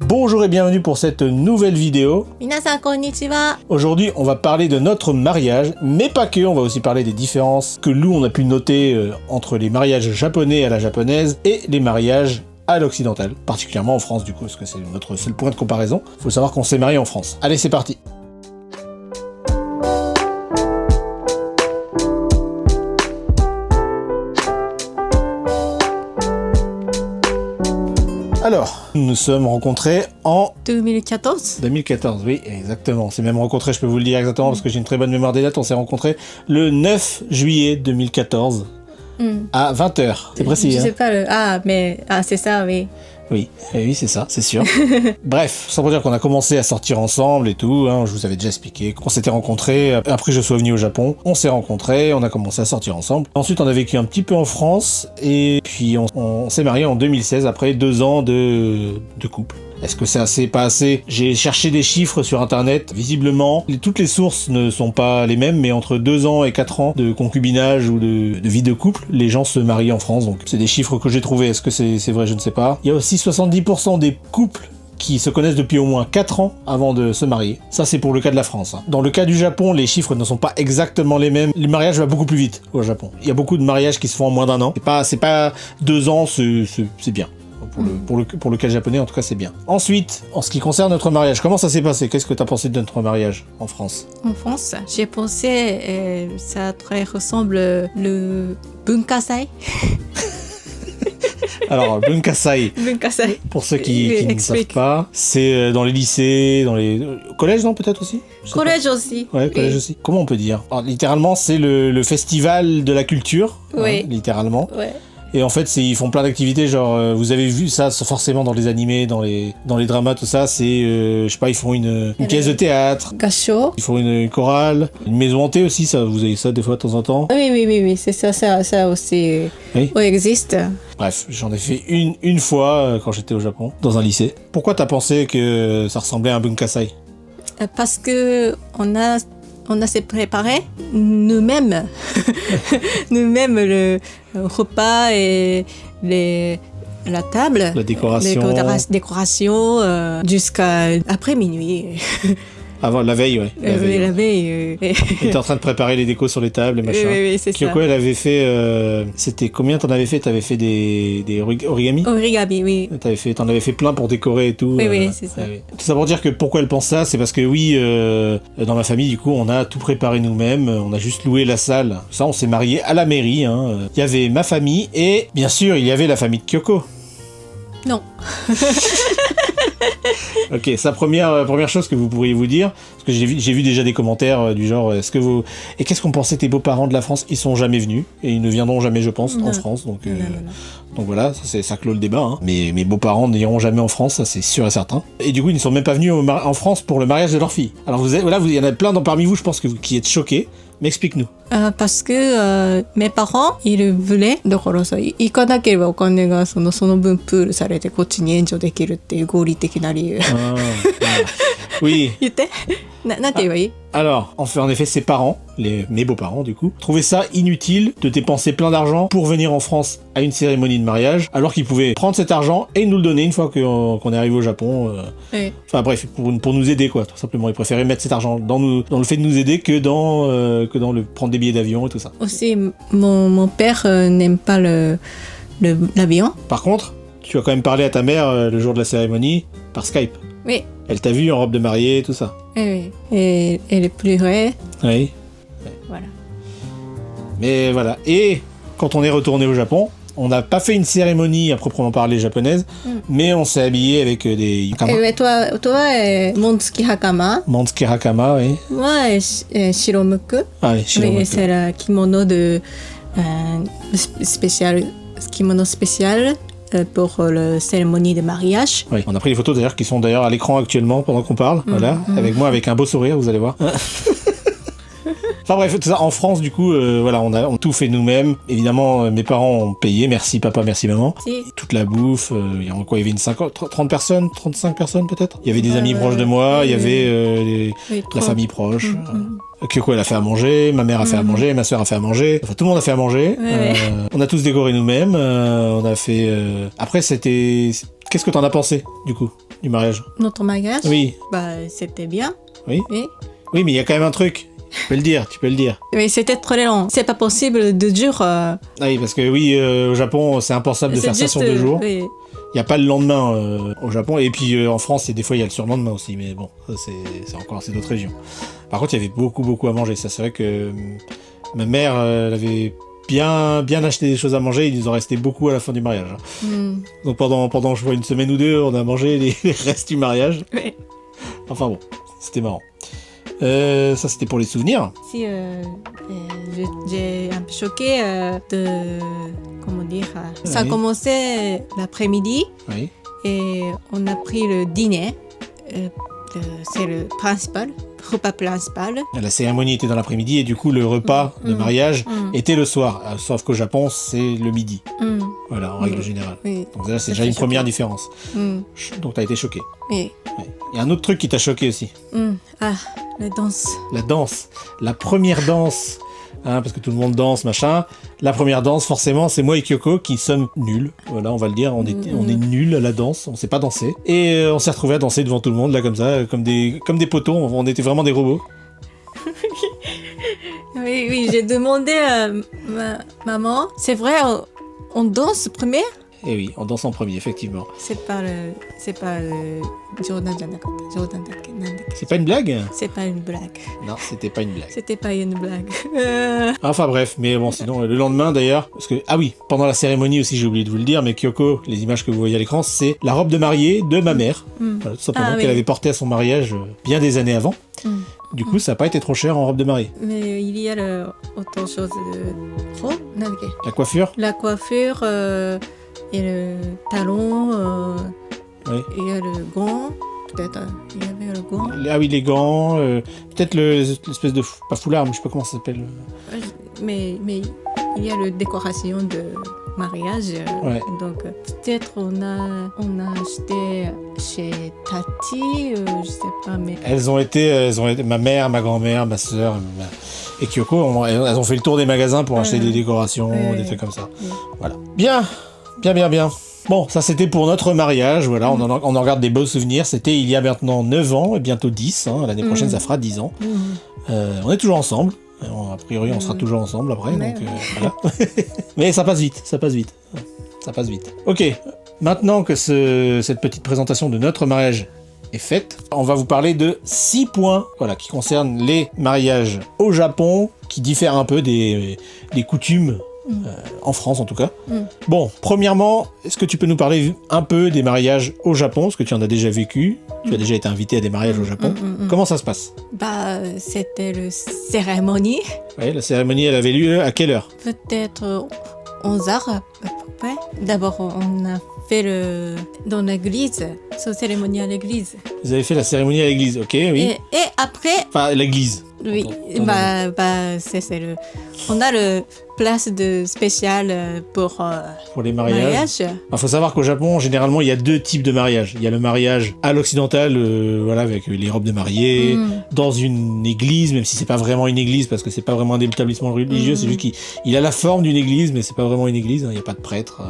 Bonjour et bienvenue pour cette nouvelle vidéo. 皆さんこんにちは。 Aujourd'hui, on va parler de notre mariage, mais pas que, on va aussi parler des différences que nous, on a pu noter entre les mariages japonais à la japonaise et les mariages à l'occidental, particulièrement en France du coup, parce que c'est notre seul point de comparaison. Faut savoir qu'on s'est marié en France. Allez, c'est parti. Alors, nous nous sommes rencontrés en 2014 2014, oui, exactement. On s'est même rencontrés, je peux vous le dire exactement, parce que j'ai une très bonne mémoire des dates. On s'est rencontrés le 9 juillet 2014 à 20h. C'est précis, Je hein. sais pas le... Ah, mais... Ah, c'est ça, oui. Oui, oui, c'est ça, c'est sûr. Bref, sans pour dire qu'on a commencé à sortir ensemble et tout, hein, je vous avais déjà expliqué qu'on s'était rencontrés, après que je sois venu au Japon, on s'est rencontrés, on a commencé à sortir ensemble. Ensuite, on a vécu un petit peu en France, et puis on s'est mariés en 2016, après 2 ans de couple. Est-ce que c'est assez, pas assez? J'ai cherché des chiffres sur internet. Visiblement, toutes les sources ne sont pas les mêmes, mais entre 2 ans et 4 ans de concubinage ou de vie de couple, les gens se marient en France. Donc c'est des chiffres que j'ai trouvés. Est-ce que c'est vrai? Je ne sais pas. Il y a aussi 70% des couples qui se connaissent depuis au moins 4 ans avant de se marier. Ça, c'est pour le cas de la France. Dans le cas du Japon, les chiffres ne sont pas exactement les mêmes. Le mariage va beaucoup plus vite au Japon. Il y a beaucoup de mariages qui se font en moins d'1 an. C'est pas 2 ans, c'est bien. Pour le cas japonais, en tout cas, c'est bien. Ensuite, en ce qui concerne notre mariage, comment ça s'est passé? Qu'est-ce que tu as pensé de notre mariage en France? En France, j'ai pensé, ça très ressemble le Bunkasai. Alors, Bunkasai, Bunkasai. pour ceux qui ne savent pas, c'est dans les lycées, dans les collèges, non, peut-être aussi? Collège aussi. Ouais, collège aussi. Comment on peut dire? Alors, littéralement, c'est le festival de la culture, Oui. Littéralement. Ouais. Et en fait, ils font plein d'activités, genre, vous avez vu ça forcément dans les animés, dans les dramas, tout ça, c'est, je sais pas, ils font une pièce de théâtre, Gasho. ils font une chorale, une maison hantée aussi, ça, vous avez ça des fois de temps en temps. Oui, c'est ça aussi. Oui. Oui, existe. Bref, j'en ai fait une fois quand j'étais au Japon, dans un lycée. Pourquoi t'as pensé que ça ressemblait à un Bunkasai? Parce que on a s'est préparé nous-mêmes, le repas et la table, La décoration. les décorations jusqu'à après minuit. Avant, la veille, ouais. La veille. La veille. T'étais en train de préparer les décos sur les tables et machin. Oui, c'est Kyoko, ça. elle avait fait, c'était combien t'en avais fait? T'avais fait des origami? Origami, oui. T'en avais fait plein pour décorer et tout. Oui, c'est ça. Ouais. Tout ça pour dire que pourquoi elle pense ça, c'est parce que oui, dans ma famille, du coup, on a tout préparé nous-mêmes, on a juste loué la salle. Ça, on s'est mariés à la mairie, hein. Il y avait ma famille et, bien sûr, il y avait la famille de Kyoko. Non. Ok, sa première chose que vous pourriez vous dire, parce que j'ai vu déjà des commentaires du genre, et qu'est-ce qu'on pensait tes beaux-parents de la France? Ils sont jamais venus, et ils ne viendront jamais, je pense, en France, donc voilà, ça clôt le débat, hein. Mais mes beaux-parents n'iront jamais en France, ça c'est sûr et certain. Et du coup, ils ne sont même pas venus en France pour le mariage de leur fille. Alors il y en a plein parmi vous, je pense qui êtes choqués, mais explique-nous. Parce que mes parents, ils voulaient、だからさ、行かなければお金がその分プールされてこっちに援助できるっていう合理的な理由。Oui. 言って。なんて言えばいい? Alors, en effet, ses parents, mes beaux-parents du coup, trouvaient ça inutile de dépenser plein d'argent pour venir en France à une cérémonie de mariage, alors qu'ils pouvaient prendre cet argent et nous le donner une fois qu'on est arrivé au Japon. Oui. Enfin bref, pour nous aider quoi, tout simplement. Ils préféraient mettre cet argent dans le fait de nous aider que dans prendre des billets d'avion et tout ça. Aussi, mon père n'aime pas l'avion. Par contre, tu as quand même parlé à ta mère le jour de la cérémonie par Skype. Oui. Elle t'a vu en robe de mariée et tout ça. Oui. Et elle pleurait. Oui. Voilà. Mais voilà. Et quand on est retourné au Japon, on n'a pas fait une cérémonie à proprement parler japonaise, mais on s'est habillé avec des hakama. Et toi, Montsuki Hakama. Montsuki Hakama, oui. Moi, Shiromuku. Ah oui, Shiromuku. Oui, c'est le kimono kimono spécial pour la cérémonie de mariage. Oui, on a pris des photos d'ailleurs qui sont d'ailleurs à l'écran actuellement pendant qu'on parle. Voilà, avec moi avec un beau sourire, vous allez voir. Enfin bref, tout ça en France du coup, voilà, on a tout fait nous-mêmes. Évidemment, mes parents ont payé, merci papa, merci maman. Si. Toute la bouffe, il y avait une 30 personnes, 35 personnes peut-être. Il y avait des amis proches de moi, il y avait la famille proche. Kyoko elle a fait à manger, ma mère a fait à manger, ma soeur a fait à manger, enfin tout le monde a fait à manger. On a tous décoré nous-mêmes, on a fait. Après c'était Qu'est-ce que t'en as pensé, du coup, du mariage? Notre mariage, Oui, bah, c'était bien. oui. Oui. Oui, mais il y a quand même un truc. Tu peux le dire, tu peux le dire. Mais c'était très long. C'est pas possible de dur. Ah oui, parce que oui, au Japon, c'est impensable de faire ça sur 2 jours. Oui. Il n'y a pas le lendemain au Japon. Et puis en France, des fois, il y a le surlendemain aussi. Mais bon, ça, c'est d'autres régions. Par contre, il y avait beaucoup à manger. Ça, c'est vrai que ma mère, elle avait bien acheté des choses à manger. Il nous en restait beaucoup à la fin du mariage. Donc pendant je vois, une semaine ou 2, on a mangé les restes du mariage. Oui. Enfin bon, c'était marrant. Ça, c'était pour les souvenirs. Si, j'ai un peu choqué de... Comment dire Ça a Oui. commencé l'après-midi Oui. et on a pris le dîner. C'est le principal, repas principal. La cérémonie était dans l'après-midi et du coup, le repas de mariage était le soir. Sauf qu'au Japon, c'est le midi. Voilà, en règle générale. Oui. Donc là, c'est Ça déjà fait une première choquer. différence. Mm. Donc t'as été choqué. Oui. Ouais. Il y a un autre truc qui t'a choqué aussi. Ah, la danse. La danse. La première danse. Hein, parce que tout le monde danse, machin. La première danse, forcément, c'est moi et Kyoko qui sommes nuls. Voilà, on va le dire, on est nuls à la danse, on sait pas danser. Et on s'est retrouvés à danser devant tout le monde, là, comme ça, comme des poteaux, on était vraiment des robots. Oui, j'ai demandé à ma maman. C'est vrai, on danse premier? Et oui, on danse en premier, effectivement. C'est pas le Jordan じゃなかった。Jordan だっけ？なんだっけ？ C'est pas une blague? C'est pas une blague. Non, c'était pas une blague. C'était pas une blague. Enfin bref, mais bon, sinon, le lendemain d'ailleurs, parce que, ah oui, pendant la cérémonie aussi, j'ai oublié de vous le dire, mais Kyoko, les images que vous voyez à l'écran, c'est la robe de mariée de ma mère. Voilà, tout simplement, qu'elle avait portée à son mariage bien des années avant. Du coup, ça n'a pas été trop cher en robe de mariée. Mais il y a autre chose. La coiffure? La coiffure et le talon. Oui. Il y a le gant. Peut-être il y avait le gant. Ah oui, les gants, peut-être l'espèce de... pas foulard, mais je sais pas comment ça s'appelle. Mais il y a la décoration de mariage. Ouais. Donc peut-être on a acheté chez Tati, je sais pas, mais... Elles ont été, ma mère, ma grand-mère, ma sœur et Kyoko, elles ont fait le tour des magasins pour acheter des décorations, des trucs comme ça. Voilà. Bien. Bon, ça c'était pour notre mariage, voilà, on en regarde des beaux souvenirs. C'était il y a maintenant 9 ans, et bientôt 10, hein. L'année prochaine ça fera 10 ans. On est toujours ensemble, a priori on sera toujours ensemble après, donc voilà. Mais ça passe vite. Ok, maintenant que cette petite présentation de notre mariage est faite, on va vous parler de 6 points, voilà, qui concernent les mariages au Japon, qui diffèrent un peu des coutumes en France en tout cas. Bon, premièrement, est-ce que tu peux nous parler un peu des mariages au Japon, parce que tu en as déjà vécu, tu as déjà été invité à des mariages au Japon. Comment ça se passe? Bah, c'était la cérémonie. Oui, la cérémonie, elle avait lieu à quelle heure? Peut-être 11 heures à peu près. D'abord, on a fait dans l'église, cette cérémonie à l'église. Vous avez fait la cérémonie à l'église, ok, oui. Et après... Enfin, l'église. Oui, c'est on a le place spéciale pour les mariages. Il faut savoir qu'au Japon, généralement, il y a 2 types de mariages. Il y a le mariage à l'occidental, voilà, avec les robes de mariée, dans une église, même si c'est pas vraiment une église, parce que c'est pas vraiment un établissement religieux, c'est juste qu'il a la forme d'une église, mais c'est pas vraiment une église, hein, il n'y a pas de prêtre,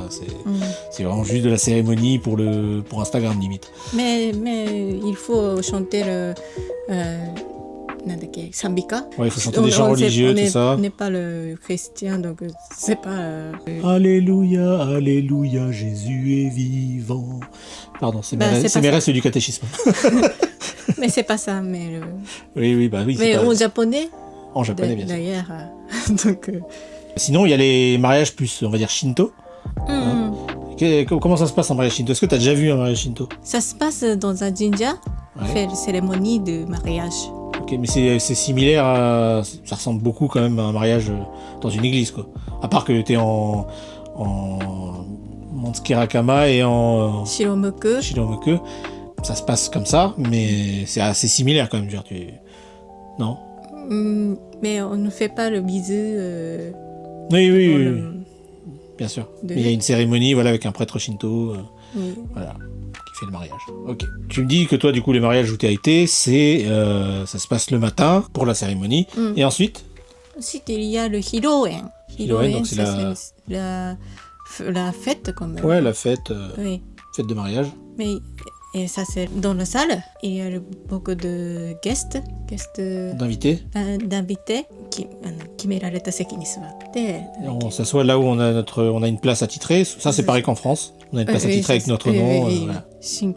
c'est vraiment juste de la cérémonie pour Instagram, limite. Mais il faut chanter Sambika. Ouais, il faut chanter des chants religieux, tout ça. On n'est pas le chrétien, donc c'est pas... Alléluia, Alléluia, Jésus est vivant. Pardon, c'est mes restes du catéchisme. Mais c'est pas ça, mais... Oui. Mais en japonais. En japonais, bien sûr. D'ailleurs. Donc... Sinon, il y a les mariages plus, on va dire, Shinto. Comment ça se passe en mariage Shinto? Est-ce que tu as déjà vu un mariage Shinto? Ça se passe dans un jinja, faire une cérémonie de mariage. Ok, mais c'est similaire à... Ça ressemble beaucoup quand même à un mariage dans une église, quoi. À part que t'es en Montsukirikama et en... Shiromuku. Ça se passe comme ça, mais c'est assez similaire quand même, genre, non? Mais on ne fait pas le bisou. Oui. Bien sûr. Il y a une cérémonie, voilà, avec un prêtre Shinto, voilà, qui fait le mariage. Ok. Tu me dis que toi, du coup, les mariages où tu as été, ça se passe le matin pour la cérémonie, et ensuite? Ensuite, il y a le Hiroen. Hiroen, donc c'est la fête, quand même. Ouais, la fête. Oui. fête de mariage. Mais et ça c'est dans la salle. Il y a beaucoup de guests D'invités. d'invités qui 決められた席に座って。 Et on s'assoit là où on a une place attitrée. Ça, c'est pareil qu'en France. On a une place attitrée avec notre nom. Voilà. 新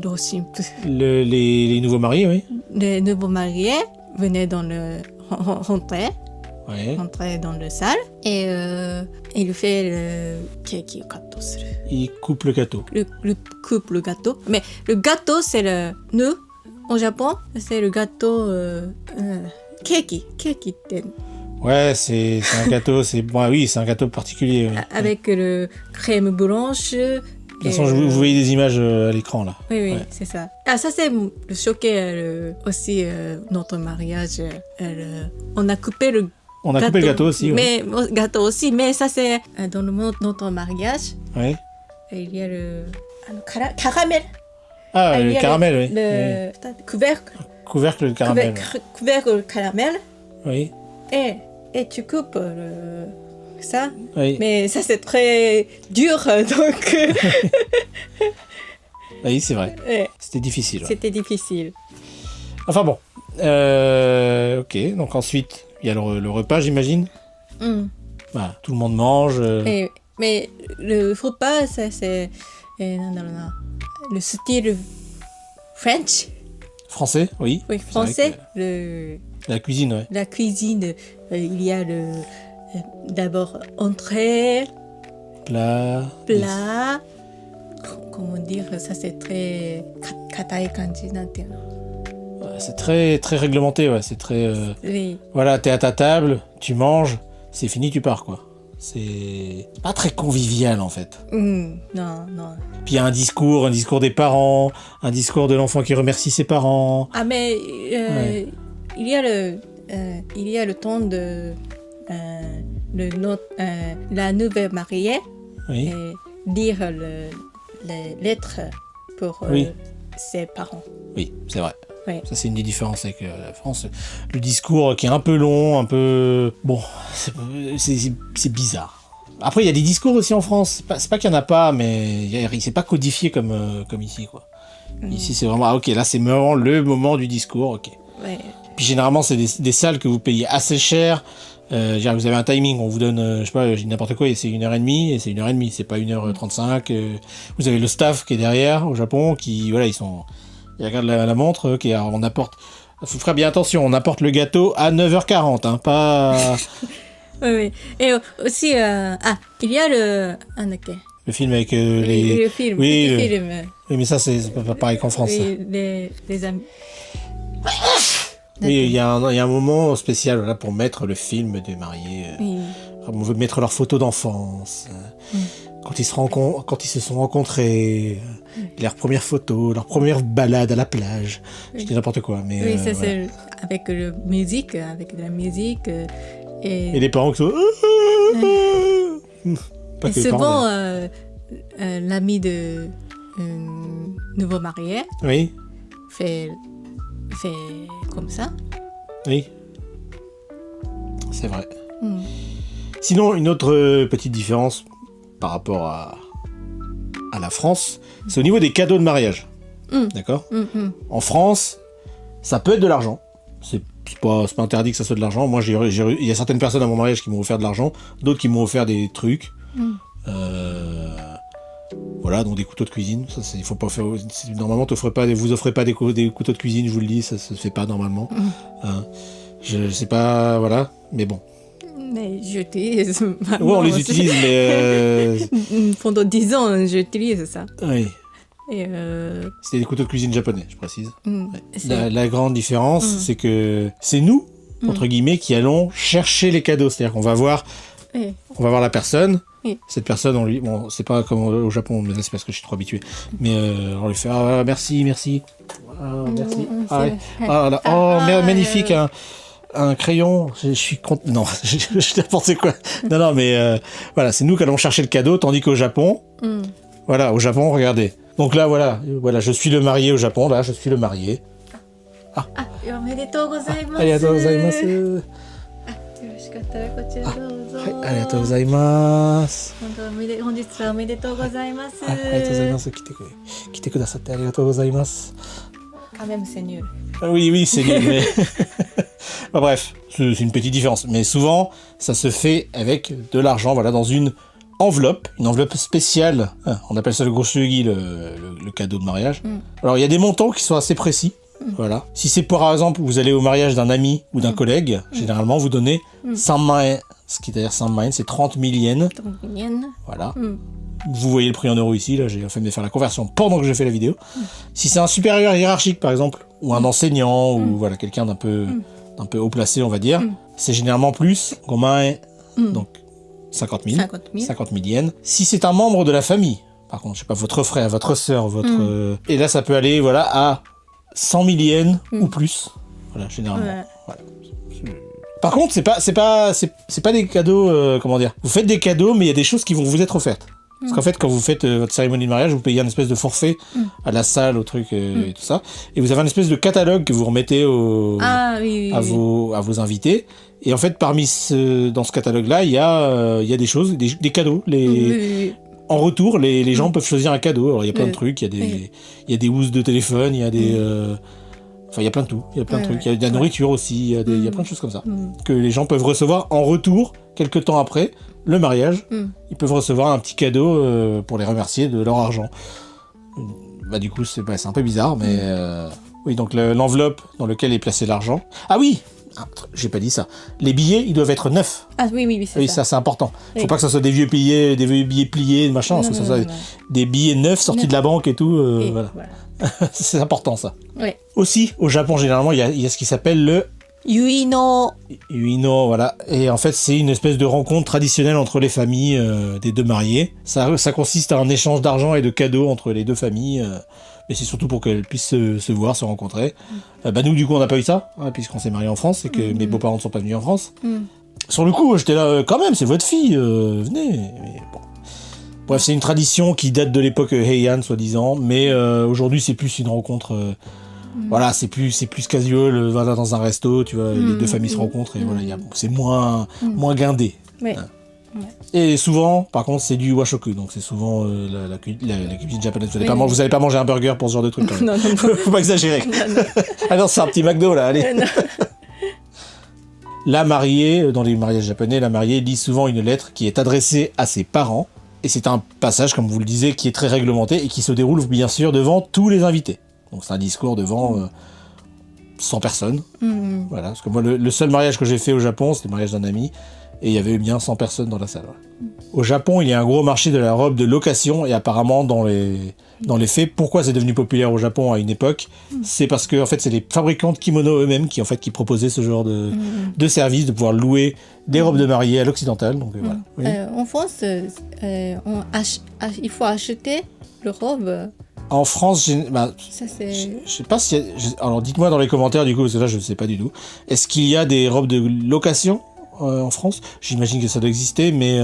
郎新婦 Les nouveaux mariés, oui. les nouveaux mariés venaient dans le rentrer Ouais. dans le salle et il fait le cake cut Ils coupent le gâteau. le coupe le gâteau, mais le gâteau c'est le nous au Japon c'est le gâteau cakeって Ouais, c'est un gâteau. Oui, c'est un gâteau particulier. Ouais. avec le crème blanche. De toute façon, vous voyez des images à l'écran là. Oui, Ouais. c'est ça. Ah, ça c'est le choqué aussi notre mariage. On a coupé le On a coupé le gâteau aussi. Ouais. mais gâteau aussi, mais ça c'est dans notre mariage. Ouais. Il y a le caramel. Ah, Il y le a caramel, oui. Le couvercle. Couvercle de caramel. Couvercle caramel. Oui. Et tu coupes ça. Oui. Mais ça c'est très dur, donc Oui, c'est vrai. ouais, C'était difficile. Ouais. c'était difficile. Enfin bon. Ok, donc ensuite, il y a le repas, j'imagine. Voilà, tout le monde mange. Mais le repas, ça c'est le style French. Français, oui. Oui, C'est vrai français. que la cuisine, ouais. La cuisine, il y a d'abord entrée, Plat. plat. Comment dire, ça c'est très katai kanji, nante no. Ouais, c'est très, très réglementé, ouais. C'est très. Oui. Voilà, t'es à ta table, tu manges, c'est fini, tu pars, quoi. C'est pas très convivial, en fait. Non. Puis il y a un discours des parents, un discours de l'enfant qui remercie ses parents. Ah, mais Ouais. il y a le temps de la nouvelle mariée Oui. lire les lettres pour Oui. ses parents. Oui, c'est vrai. Oui. Ça, c'est une des différences avec la France. Le discours qui est un peu long, un peu... Bon, c'est bizarre. Après, il y a des discours aussi en France. C'est pas qu'il n'y en a pas, mais c'est pas codifié comme ici, quoi. Ici, c'est vraiment... Ah, ok, là, c'est vraiment le moment du discours, ok. Ouais. Puis généralement, c'est des salles que vous payez assez cher. Vous avez un timing, on vous donne, je sais pas, je dis n'importe quoi, et c'est 1h30, et c'est 1h30, c'est pas 1h35. Vous avez le staff qui est derrière, au Japon, qui, voilà, ils regardent la montre, ok, alors on apporte... Faut faire bien attention, on apporte le gâteau à 9h40, hein, pas... Oui. Et aussi, il y a le Le film avec les... le film, Oui, petit film. Oui, mais ça, c'est pas pareil qu'en France. ça. Oui, les amis. Oui, il y a un moment spécial là, pour mettre le film des mariés. Oui. On veut mettre leurs photos d'enfance. Quand ils se sont rencontrés, leurs premières photos, leur première balade à la plage. Je dis n'importe quoi, mais... Oui, ça voilà. c'est avec la musique. Et les parents qui sont... Pas Et que les parents, souvent, l'ami de nouveau marié mais- fait comme ça. Oui. C'est vrai. Sinon, une autre petite différence par rapport à la France, c'est au niveau des cadeaux de mariage. D'accord ? En France, ça peut être de l'argent. C'est pas interdit que ça soit de l'argent. Moi, il y a certaines personnes à mon mariage qui m'ont offert de l'argent, d'autres qui m'ont offert des trucs. Voilà, donc des couteaux de cuisine. Ça, il faut pas faire. Normalement, vous offrez pas des couteaux de cuisine, je vous le dis, ça se fait pas normalement. Hein. Je sais pas, voilà, mais bon. Mais j'utilise. Ouais, on les utilise, mais Pendant 10 ans, j'utilise ça. oui. Et C'était des couteaux de cuisine japonais, je précise. c'est- La grande différence, c'est que c'est nous, entre guillemets, qui allons chercher les cadeaux. C'est-à-dire qu'on va voir oui. la personne. Oui. Cette personne, bon, c'est pas comme au Japon, mais là, c'est parce que je suis trop habitué. Mais on lui fait merci. Ah, merci. Ah, ouais. Ah, là. Oh, magnifique, un crayon. Je suis content. Non, je n'importe quoi. Non, mais voilà, c'est nous qui allons chercher le cadeau, tandis qu'au Japon, voilà, au Japon, regardez. Donc là, voilà, je suis le marié au Japon. Là, je suis le marié. おめでとうございます。 Arigatou gozaimasu. しかったらこちらどうぞ。はい、ありがとうございます。本日はおめでとうございます。ありがとうございます。来てくださってありがとうございます。quand même c'est nul. Oui, oui, c'est nul, mais... Bah, bref, c'est une petite différence. Mais souvent, ça se fait avec de l'argent, voilà, dans une enveloppe spéciale. On appelle ça le gosugi, le cadeau de mariage. Alors, il y a des montants qui sont assez précis. Voilà. Si c'est par exemple, vous allez au mariage d'un ami ou d'un collègue, généralement, vous donnez 100 maen. Ce qui est d'ailleurs 100 maen, c'est 30 000 yens. 30 000 yens. Voilà. Vous voyez le prix en euros ici, là j'ai fait de faire la conversion pendant que j'ai fait la vidéo. Si c'est un supérieur hiérarchique par exemple, ou un enseignant, ou voilà, quelqu'un d'un peu haut placé on va dire, c'est généralement plus, donc 50 000 yens. Si c'est un membre de la famille, par contre, je sais pas, votre frère, votre sœur, et là ça peut aller voilà, à 100 000 yens ou plus, voilà, généralement. Voilà. Par contre, c'est pas des cadeaux, comment dire. Vous faites des cadeaux, mais il y a des choses qui vont vous être offertes. Parce qu'en fait, quand vous faites votre cérémonie de mariage, vous payez un espèce de forfait à la salle, au truc et tout ça. Et vous avez un espèce de catalogue que vous remettez à vos invités. Et en fait, dans ce catalogue-là, il y a des choses, des cadeaux. En retour, les gens peuvent choisir un cadeau. Alors, il y a plein de trucs. Il y a des housses de téléphone, il y a des... Enfin, il y a plein de tout. Il y a plein de trucs. Il y a de la nourriture aussi. Il y a plein de choses comme ça. Que les gens peuvent recevoir en retour, quelques temps après le mariage. Ils peuvent recevoir un petit cadeau pour les remercier de leur argent. Bah, du coup, c'est un peu bizarre, mais... Oui, donc l'enveloppe dans laquelle est placé l'argent... Ah oui, j'ai pas dit ça. Les billets, ils doivent être neufs. Ah oui, c'est ça. Ça, c'est important. Faut pas que ça soit des vieux billets pliés, machin. Non, que ça soit des billets neufs sortis de la banque et tout. Voilà. C'est important, ça. Oui. Aussi, au Japon, généralement, il y a ce qui s'appelle le... Yuino. Voilà. Et en fait, c'est une espèce de rencontre traditionnelle entre les familles des deux mariés. Ça consiste à un échange d'argent et de cadeaux entre les deux familles. Mais c'est surtout pour qu'elles puissent se voir, se rencontrer. Bah nous, du coup, on n'a pas eu ça, puisqu'on s'est mariés en France et que mes beaux-parents ne sont pas venus en France. Sur le coup, j'étais là, quand même, c'est votre fille, venez. Mais bon. Bref, c'est une tradition qui date de l'époque Heian, soi-disant, mais aujourd'hui, c'est plus une rencontre... Voilà, c'est plus casual, voilà, dans un resto, tu vois, les deux familles se rencontrent et voilà, c'est moins guindé. Oui. Et souvent, par contre, c'est du washoku, donc c'est souvent la cuisine japonaise. Vous allez pas manger un burger pour ce genre de truc. Quand même. Non. Faut pas exagérer. Ah non, c'est un petit McDo là, allez. La mariée, dans les mariages japonais, la mariée lit souvent une lettre qui est adressée à ses parents. Et c'est un passage, comme vous le disiez, qui est très réglementé et qui se déroule bien sûr devant tous les invités. Donc c'est un discours devant 100 personnes. Voilà, parce que moi, le seul mariage que j'ai fait au Japon, c'était le mariage d'un ami, et il y avait bien 100 personnes dans la salle. Ouais. Au Japon, il y a un gros marché de la robe de location, et apparemment, dans les faits, pourquoi c'est devenu populaire au Japon à une époque, c'est parce que en fait, c'est les fabricants de kimonos eux-mêmes qui proposaient ce genre de service, de pouvoir louer des robes de mariée à l'occidental. Donc, voilà. Oui. En France, il faut acheter le robe. En France, ça, c'est... je sais pas si... Alors dites-moi dans les commentaires du coup, parce que là je ne sais pas du tout. Est-ce qu'il y a des robes de location en France ? J'imagine que ça doit exister, mais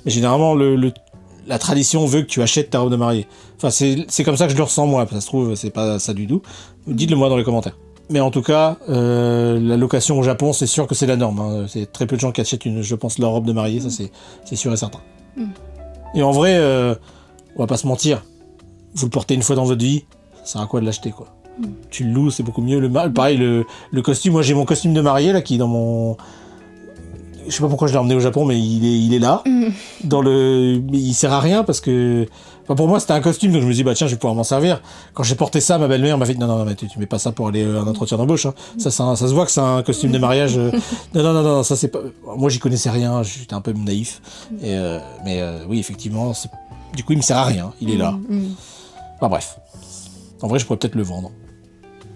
généralement la tradition veut que tu achètes ta robe de mariée. Enfin, c'est comme ça que je le ressens moi, ça se trouve, c'est pas ça du tout. Dites-le moi dans les commentaires. Mais en tout cas, la location au Japon, c'est sûr que c'est la norme. Hein. C'est très peu de gens qui achètent, je pense, leur robe de mariée, ça c'est sûr et certain. Et en vrai, on va pas se mentir. Vous le portez une fois dans votre vie, ça sert à quoi de l'acheter, quoi. Tu le loues, c'est beaucoup mieux. Pareil, le costume, moi j'ai mon costume de mariée là qui est dans mon... Je sais pas pourquoi je l'ai emmené au Japon, mais il est là. Mais il sert à rien parce que... Enfin, pour moi c'était un costume, donc je me dis, bah tiens, je vais pouvoir m'en servir. Quand j'ai porté ça, ma belle-mère m'a fait, non, mais tu mets pas ça pour aller à un entretien d'embauche. Hein. Ça se voit que c'est un costume de mariage. Non, ça c'est pas... Moi j'y connaissais rien, j'étais un peu naïf. Mais oui, effectivement, du coup il me sert à rien, il est là. Enfin bref. En vrai, je pourrais peut-être le vendre.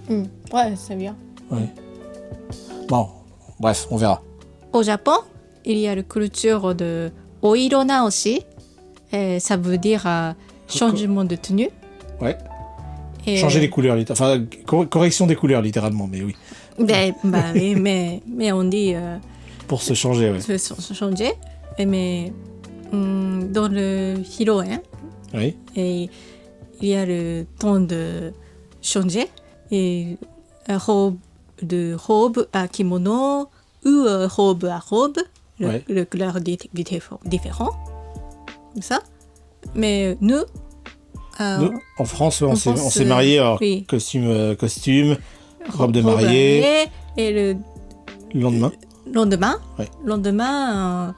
Ouais, c'est bien. Ouais. Bon, bref, on verra. Au Japon, il y a la culture de oiro naoshi. Ça veut dire changement de tenue. Ouais. Changer les couleurs, enfin, correction des couleurs, littéralement, mais oui. Mais on dit... pour se changer, ouais. Se changer. Mais dans le hiroen, oui. Et il y a le temps de changer. Et robe à kimono ou robe à robe, Ouais. le couleur différent, comme ça. Mais nous, Nous, en France, ouais, en on France, s'est mariés, alors, oui. costume, robe de mariée, et le le lendemain. lendemain,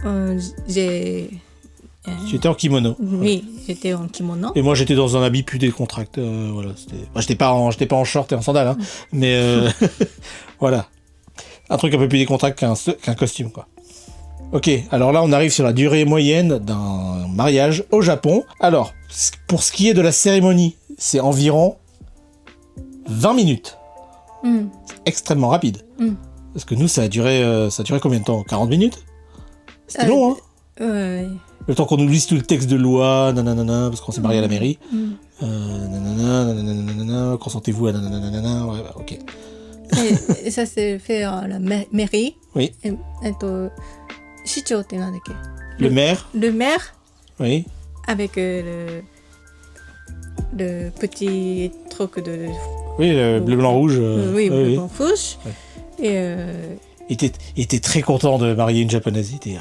Ouais. j'ai... J'étais en kimono. Oui, j'étais en kimono. Et moi, j'étais dans un habit plus décontracté. Voilà, j'étais pas en short et en sandales, hein, mais voilà. Un truc un peu plus décontracté qu'un costume, quoi. Ok, alors là, on arrive sur la durée moyenne d'un mariage au Japon. Alors, pour ce qui est de la cérémonie, c'est environ 20 minutes. Mm. Extrêmement rapide. Mm. Parce que nous, ça a duré combien de temps? 40 minutes? C'était long, hein? Ouais. Le temps qu'on nous lise tout le texte de loi, nanana, parce qu'on s'est marié à la mairie. Mm. Nanana, nanana, consentez-vous à nanana, ouais, ok. Et ça s'est fait à la mairie. Oui. 市長ってなんだっけ Le maire, Le maire oui. avec le petit truc de... Oui, le bleu, blanc, rouge. oui, oui, oui. blanc, rouge. Ouais. Et Il était très content de marier une japonaise. Il était,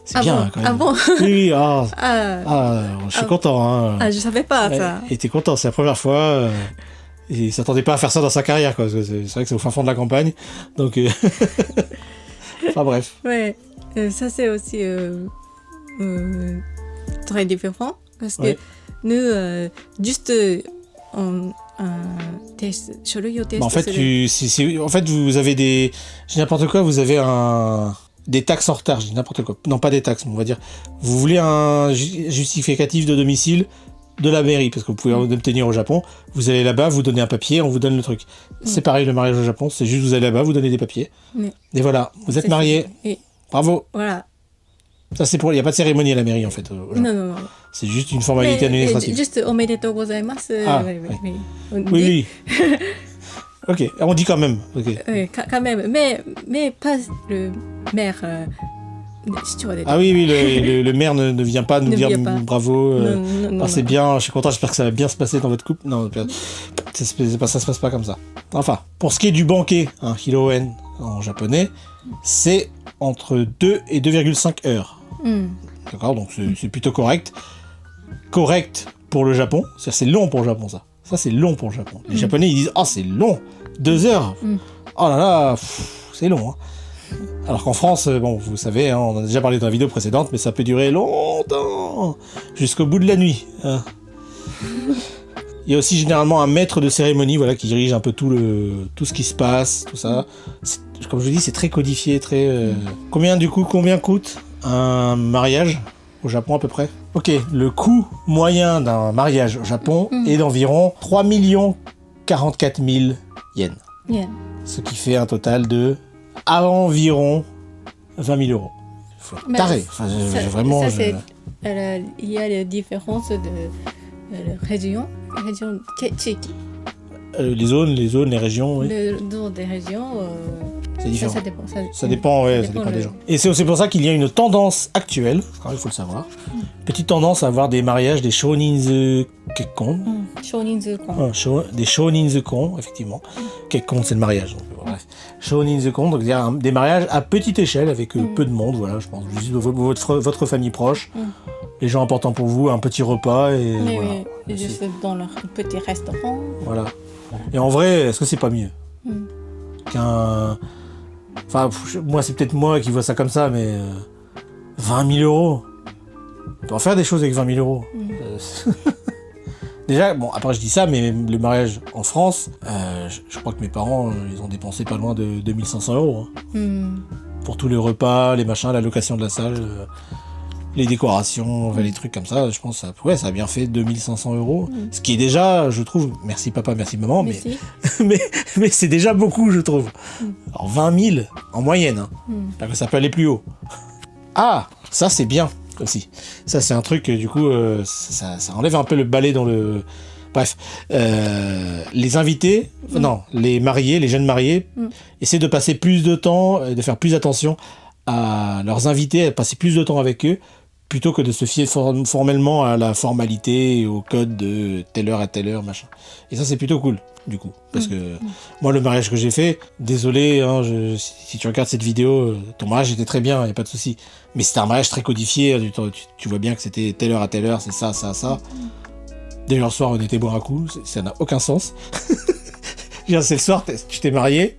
c'est bien, bon, quand même. ah bon Oui, oui, je suis Ah. content. Hein. je savais pas Ouais, ça. il était content, c'est la première fois. Il s'attendait pas à faire ça dans sa carrière, quoi. C'est vrai que c'est au fin fond de la campagne. Donc, enfin bref. Ouais, ça c'est aussi très différent parce que Ouais. nous, juste書類を提En出する。 fait, en fait, vous avez des... Je dis n'importe quoi, vous avez des taxes en retard, je dis n'importe quoi. Non, pas des taxes, mais on va dire... Vous voulez un justificatif de domicile de la mairie, parce que vous pouvez l'obtenir au Japon. Vous allez là-bas, vous donnez un papier, on vous donne le truc. C'est pareil, le mariage au Japon, c'est juste vous allez là-bas, vous donnez des papiers. Ouais. Et voilà, vous êtes C'est mariés. ça. Et Bravo. voilà. Ça, c'est pour... Il n'y a pas de cérémonie à la mairie, en fait. Au Japon. Non, non, non. C'est juste une formalité Mais, administrative. juste おめでとうございます。Ah, oui, oui, ouais. oui. On Oui, dit, oui. Ok, on dit quand même. Ok. oui, quand même. Mais pas le maire. 市長は出てる Ah oui, oui, le maire ne vient pas nous Ne dire vient pas. bravo. Non, non, non, c'est non. bien, je suis content, j'espère que ça va bien se passer dans votre couple. Non, ça se passe pas comme ça. Enfin, pour ce qui est du banquet, un hiroen en japonais, c'est entre 2 et 2,5 heures. Mm. D'accord, donc c'est plutôt correct. Correct pour le Japon, c'est-à-dire c'est long pour le Japon, ça. Ça, c'est long pour le Japon. Les Japonais, ils disent « Oh, c'est long 2 heures Oh là là, c'est long, hein. » Alors qu'en France, bon, vous savez, hein, on en a déjà parlé dans la vidéo précédente, mais ça peut durer longtemps, jusqu'au bout de la nuit. Hein. Il y a aussi généralement un maître de cérémonie, voilà, qui dirige un peu tout ce qui se passe, tout ça. Comme je vous dis, c'est très codifié, très. Combien coûte un mariage au Japon à peu près? Ok, le coût moyen d'un mariage au Japon est d'environ 3 044 000 yens, Yeah. ce qui fait un total de environ 20 000 euros. Faut Mais taré. Enfin, vraiment. Ça, c'est, il y a les différences de région,地域 Les zones, les régions, oui. le nom des régions, C'est différent. ça dépend. Ça dépend, ouais, ça dépend des gens. Et c'est aussi pour ça qu'il y a une tendance actuelle, il faut le savoir, petite tendance à avoir des mariages, des shoninzu kekkon, 少人数婚。 des shoninzu-kon, effectivement. Kekkon, c'est le mariage. Donc, bref. Shoninzu-kon, donc dire des mariages à petite échelle avec peu de monde, voilà, je pense. Juste votre famille proche, les gens importants pour vous, un petit repas et Mais voilà. oui, juste dans leur petit restaurant. Voilà. Et en vrai, est-ce que c'est pas mieux qu'un... Enfin, moi, c'est peut-être moi qui vois ça comme ça, mais 20 000 euros. On peut en faire des choses avec 20 000 euros. Déjà, bon, après je dis ça, mais le mariage en France, je crois que mes parents, ils ont dépensé pas loin de 2500 euros. Hein. Mm. Pour tous les repas, les machins, la location de la salle, les décorations, les trucs comme ça, je pense que ça a bien fait 2500 euros. Ce qui est déjà, je trouve, merci papa, merci maman, Mais mais, si. mais c'est déjà beaucoup, je trouve. Alors 20 000 en moyenne, hein. Parce que ça peut aller plus haut. Ah, ça c'est bien aussi. Ça c'est un truc, du coup, ça enlève un peu le balai dans le... Bref, les invités, non, les mariés, les jeunes mariés, essaient de passer plus de temps, de faire plus attention à leurs invités, à passer plus de temps avec eux, plutôt que de se fier formellement à la formalité et au code de telle heure à telle heure, machin. Et ça, c'est plutôt cool, du coup. Parce que moi, le mariage que j'ai fait, désolé, hein, si tu regardes cette vidéo, ton mariage était très bien, y a pas de souci. Mais c'était un mariage très codifié, tu vois bien que c'était telle heure à telle heure, c'est ça, ça, ça. D'ailleurs, le soir, on était boire un coup, ça n'a aucun sens. C'est le soir, tu t'es marié,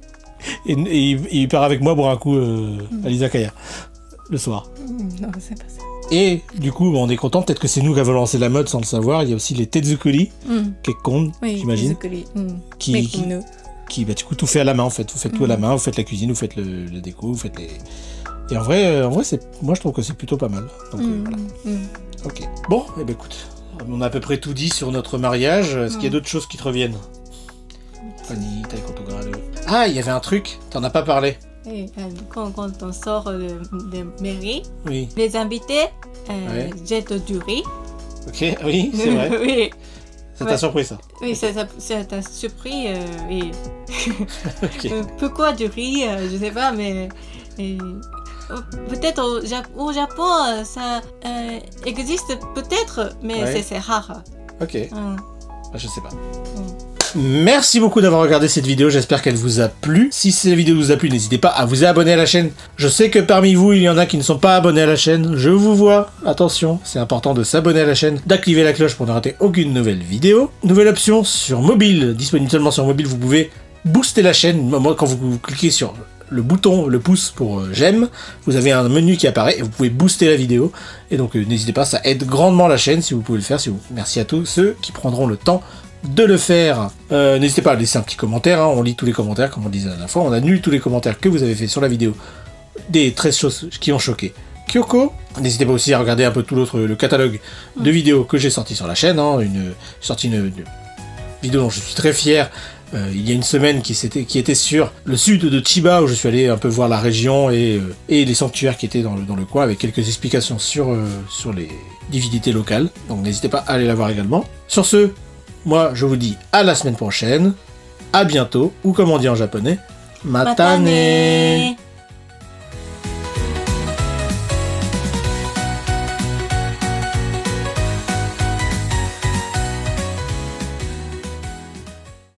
et il part avec moi boire un coup à l'izakaya, le soir. Non, c'est pas ça. Et du coup, on est content, peut-être que c'est nous qui avons lancé la mode sans le savoir. Il y a aussi les tezukuri, kekkon, j'imagine, qui bah, du coup, tout fait à la main, en fait. Vous faites tout à la main, vous faites la cuisine, vous faites le déco, vous faites les... Et en vrai moi, je trouve que c'est plutôt pas mal. Donc, voilà. Ok. Bon, eh ben écoute, on a à peu près tout dit sur notre mariage. Est-ce qu'il y a d'autres choses qui te reviennent? Ah, il y avait un truc, t'en as pas parlé. Et, quand on sort de mairie, Oui. les invités jettent du riz. Ok, oui, c'est vrai. Oui. Ça t'a surpris, ça? Oui, ça t'a surpris. Oui. Ok. Pourquoi du riz je sais pas, mais peut-être au Japon, ça existe peut-être, mais c'est rare. Ok. Bah, je sais pas. Merci beaucoup d'avoir regardé cette vidéo, j'espère qu'elle vous a plu. Si cette vidéo vous a plu, n'hésitez pas à vous abonner à la chaîne. Je sais que parmi vous, il y en a qui ne sont pas abonnés à la chaîne. Je vous vois, attention, c'est important de s'abonner à la chaîne, d'activer la cloche pour ne rater aucune nouvelle vidéo. Nouvelle option sur mobile, disponible seulement sur mobile, vous pouvez booster la chaîne. Moi, quand vous cliquez sur le bouton, le pouce pour j'aime, vous avez un menu qui apparaît et vous pouvez booster la vidéo. Et donc n'hésitez pas, ça aide grandement la chaîne si vous pouvez le faire. Merci à tous ceux qui prendront le temps de le faire. N'hésitez pas à laisser un petit commentaire, hein, on lit tous les commentaires comme on disait la dernière fois, on annule tous les commentaires que vous avez fait sur la vidéo des 13 choses qui ont choqué Kyoko. N'hésitez pas aussi à regarder un peu tout le catalogue de vidéos que j'ai sorti sur la chaîne, hein, j'ai sorti une vidéo dont je suis très fier il y a une semaine qui était sur le sud de Chiba, où je suis allé un peu voir la région et les sanctuaires qui étaient dans le coin, avec quelques explications sur les divinités locales, donc n'hésitez pas à aller la voir également. Sur ce, moi, je vous dis à la semaine prochaine, à bientôt, ou comme on dit en japonais, matane.